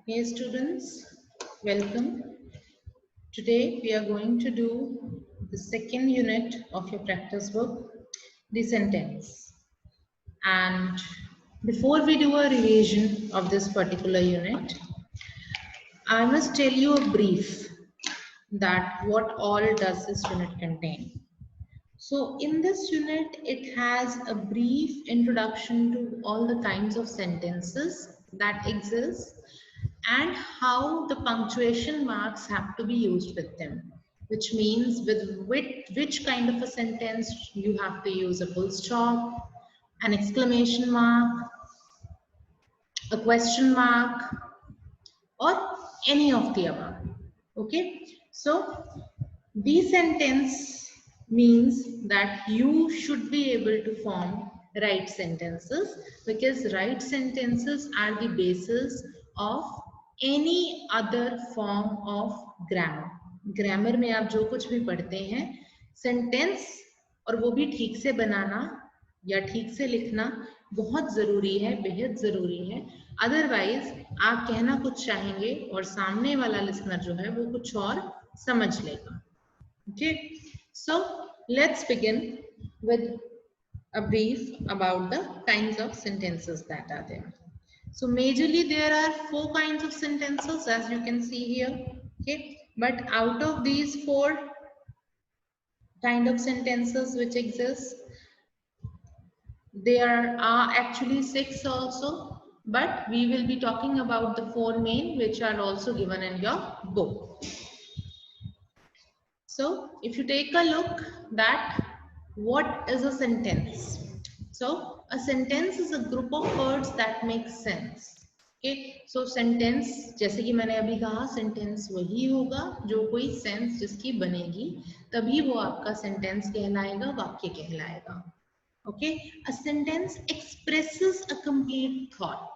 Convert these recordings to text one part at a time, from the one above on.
Hey students, welcome. Today we are going to do the second unit of your practice book, the sentence. And before we do a revision of this particular unit, I must tell you a brief that what all does this unit contain. So in this unit, it has a brief introduction to all the kinds of sentences that exist and how the punctuation marks have to be used with them, which means with which kind of a sentence you have to use a full stop, an exclamation mark, a question mark, or any of the above. Okay, so the sentence means that you should be able to form right sentences, because right sentences are the basis of any other form of grammar. Grammar में आप जो कुछ भी पढ़ते हैं, sentence और वो भी ठीक से बनाना या ठीक से लिखना बहुत जरूरी है, बेहद जरूरी है। अदरवाइज आप कहना कुछ चाहेंगे और सामने वाला लिसनर जो है वो कुछ और समझ लेगा। Okay, so let's begin with a brief about the kinds of sentences that are there. So majorly there are 4 kinds of sentences, as you can see here. Okay, but out of these 4 kind of sentences which exist, there are actually 6 also, but we will be talking about the 4 main which are also given in your book. So if you take a look that what is a sentence? So a sentence is a group of words that make sense. Okay, so sentence जैसे कि मैंने अभी कहा, sentence वही होगा जो कोई sense जिसकी बनेगी, तभी वो आपका sentence कहलाएगा, वाक्य कहलाएगा. Okay, a sentence expresses a complete thought.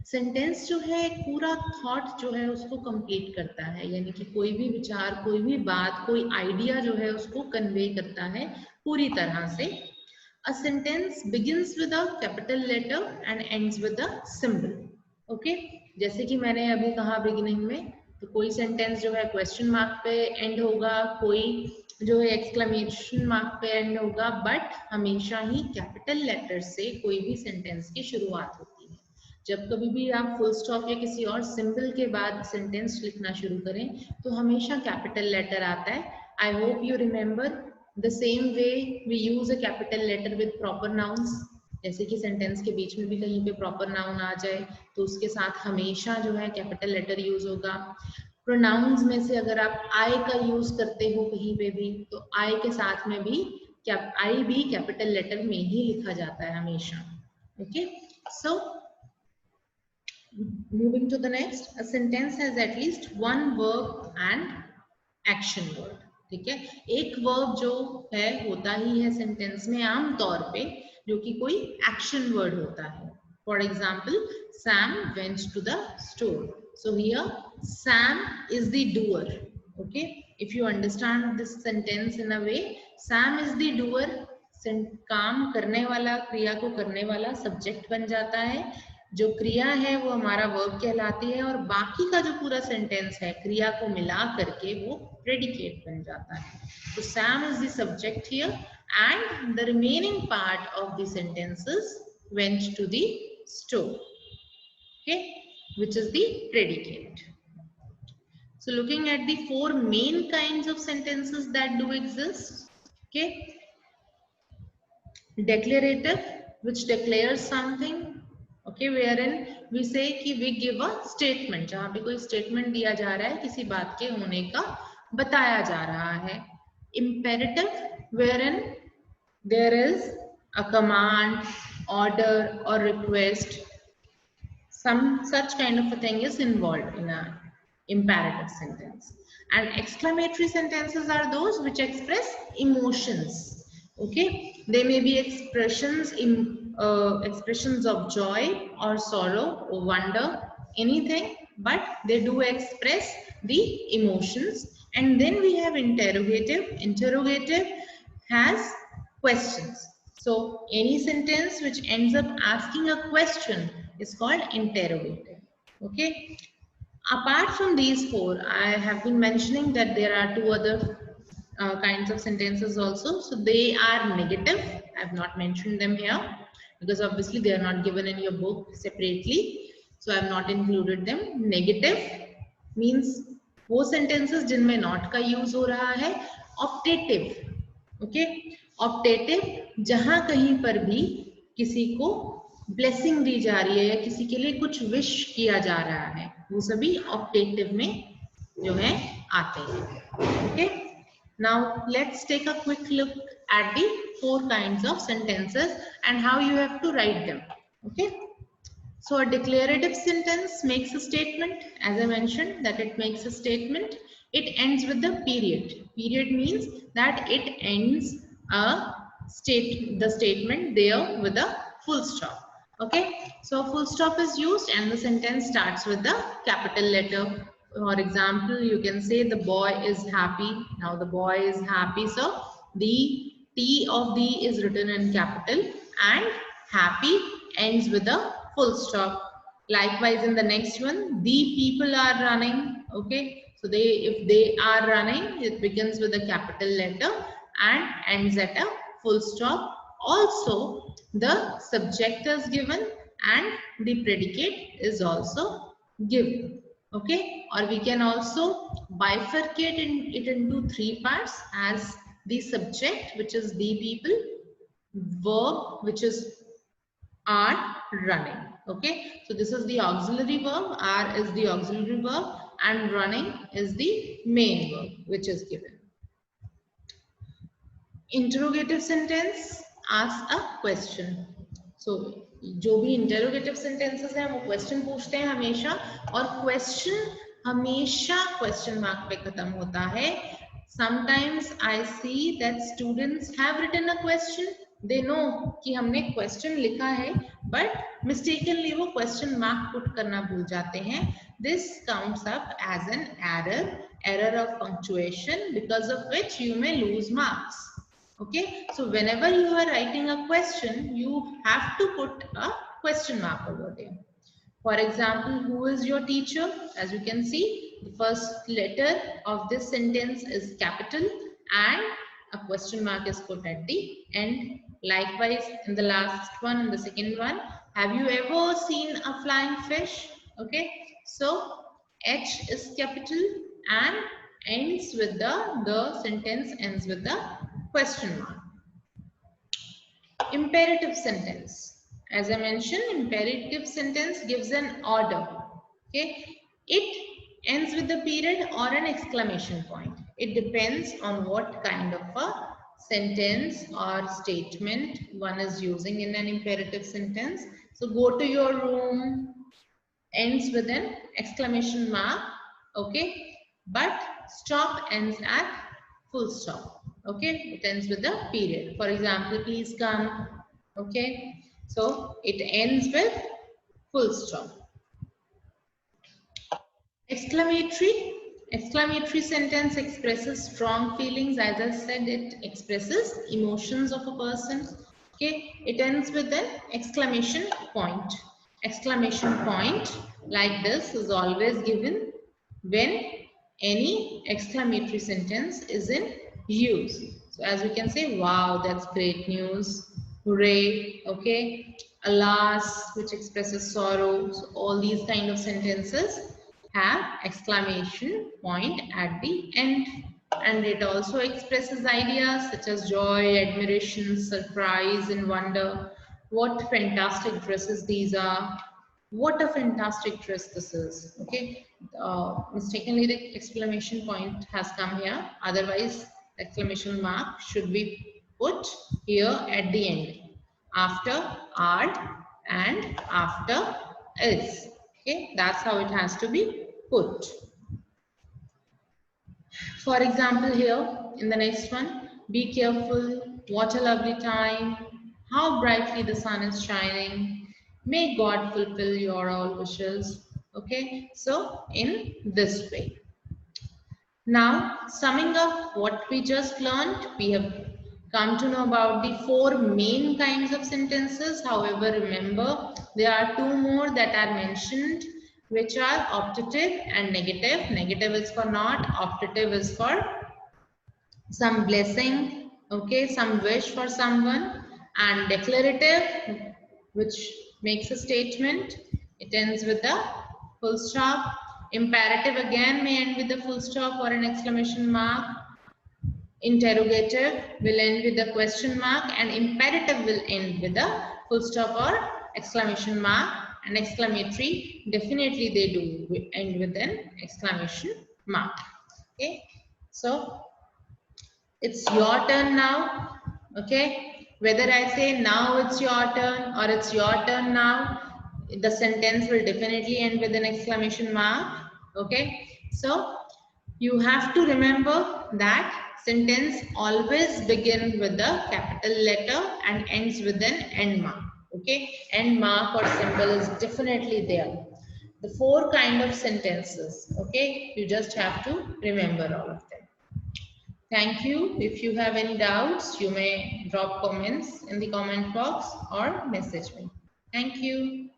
Sentence जो है एक पूरा थॉट जो है उसको कंप्लीट करता है, यानी कि कोई भी विचार, कोई भी बात, कोई आइडिया जो है उसको कन्वे करता है पूरी तरह से. A sentence begins with a capital letter and ends with a symbol. Okay, जैसे कि मैंने अभी कहा बिगिनिंग में, तो कोई सेंटेंस जो है क्वेश्चन मार्क पे एंड होगा, कोई जो है एक्सक्लेमेशन मार्क पे एंड होगा, बट हमेशा ही कैपिटल लेटर से कोई भी सेंटेंस की शुरुआत होती है. जब कभी भी आप फुल स्टॉप या किसी और सिंबल के बाद सेंटेंस लिखना शुरू करें तो हमेशा कैपिटल लेटर आता है. I hope you remember the same way we use a capital letter with proper nouns. जैसे कि सेंटेंस के बीच में भी कहीं पे प्रॉपर नाउन आ जाए तो उसके साथ हमेशा जो है कैपिटल लेटर यूज होगा. प्रोनाउंस में से अगर आप आई का यूज करते हो कहीं पे भी, तो आई के साथ में भी आई भी कैपिटल लेटर में ही लिखा जाता है हमेशा. Okay, so moving to the next, a sentence has at least one verb and action word. ठीक है, एक वर्ब जो है होता ही है सेंटेंस में आम तौर पे, जो कि कोई एक्शन वर्ड होता है. For example, Sam went to the store. So here Sam is the doer. Okay, if you understand this sentence in a way, Sam is the doer, काम करने वाला, क्रिया को करने वाला सब्जेक्ट बन जाता है. जो क्रिया है वो हमारा वर्ब कहलाती है और बाकी का जो पूरा सेंटेंस है क्रिया को मिला करके वो प्रेडिकेट बन जाता है. तो Sam is the subject here and the remaining part of the sentences went to the store. Okay, which is the predicate. So looking at the 4 main kinds of sentences that do exist. Okay, declarative, which declares something. Okay, wherein we say कि we give a statement, जहाँ पे कोई statement दिया जा रहा है, किसी बात के होने का बताया जा रहा है. Imperative, wherein there is a command, order or request, some such kind of a thing is involved in a imperative sentence. And exclamatory sentences are those which express emotions. Okay, they may be expressions in expressions of joy or sorrow or wonder, anything, but they do express the emotions. And then we have interrogative. Interrogative has questions. So any sentence which ends up asking a question is called interrogative. Okay. Apart from these four, I have been mentioning that there are two other kinds of sentences also. So they are negative. I have not mentioned them here because obviously they are not given in your book separately. So I have not included them. Negative means वो sentences जिनमें not का use हो रहा है. Optative, okay? Optative जहां कहीं पर भी किसी को ब्लेसिंग दी जा रही है या किसी के लिए कुछ विश किया जा रहा है, वो सभी ऑप्टेटिव में जो है आते हैं. Okay, now let's take a quick look at the four kinds of sentences and how you have to write them. Okay, so a declarative sentence makes a statement, as I mentioned that it makes a statement. It ends with the period. Period means that it ends the statement there with a full stop. Okay, so full stop is used and the sentence starts with the capital letter. For example, you can say the boy is happy. Now the boy is happy, so the T of the is written in capital and happy ends with a full stop. Likewise, in the next one, the people are running. Okay, so if they are running, it begins with a capital letter and ends at a full stop. Also, the subject is given and the predicate is also given. Okay, or we can also bifurcate it into three parts as the subject, which is the people, verb, which is are running. Okay, so this is the auxiliary verb, are is the auxiliary verb, and running is the main verb which is given. Interrogative sentence asks a question. So जो भी interrogative sentences हैं वो question पूछते हैं हमेशा, और question हमेशा question mark पे खत्म होता है. Sometimes I see that students have written a question. They know कि हमने question लिखा है, but mistakenly वो question mark put करना भूल जाते हैं. This counts up as an error of punctuation, because of which you may lose marks. Okay, so whenever you are writing a question, you have to put a question mark over there. For example, who is your teacher? As you can see, the first letter of this sentence is capital and a question mark is put at the end. Likewise, in the last one and the second one, have you ever seen a flying fish? Okay, so H is capital and ends with the sentence ends with the question mark. Imperative sentence. As I mentioned, imperative sentence gives an order. Okay, it ends with a period or an exclamation point. It depends on what kind of a sentence or statement one is using in an imperative sentence. So go to your room ends with an exclamation mark. Okay, but stop ends at full stop. Okay, it ends with a period. For example, please come. Okay, so it ends with full stop. Exclamatory sentence expresses strong feelings. As I said, it expresses emotions of a person. Okay, it ends with an exclamation point. Exclamation point like this is always given when any exclamatory sentence is in use. So as we can say, wow, that's great news. Hooray, okay. Alas, which expresses sorrow. So all these kind of sentences have exclamation point at the end, and it also expresses ideas such as joy, admiration, surprise, and wonder. What fantastic dresses these are! What a fantastic dress this is! Okay, mistakenly the exclamation point has come here. Otherwise, the exclamation mark should be put here at the end, after are and after is. Okay, that's how it has to be put. For example, here in the next one, be careful, what a lovely time, how brightly the sun is shining, may God fulfill your all wishes. Okay, so in this way. Now, summing up what we just learned, we have come to know about the four main kinds of sentences. However, remember, there are two more that are mentioned, which are optative and negative. Negative is for not, optative is for some blessing, okay, some wish for someone, and declarative, which makes a statement. It ends with a full stop. Imperative again may end with a full stop or an exclamation mark. Interrogative will end with a question mark, and imperative will end with a full stop or exclamation mark. And exclamatory, definitely they do end with an exclamation mark. Okay, so it's your turn now. Okay, whether I say now it's your turn or it's your turn now, the sentence will definitely end with an exclamation mark. Okay, so you have to remember that sentence always begin with a capital letter and ends with an end mark. Okay, end mark or symbol is definitely there. The four kind of sentences. Okay, you just have to remember all of them. Thank you. If you have any doubts, you may drop comments in the comment box or message me. Thank you.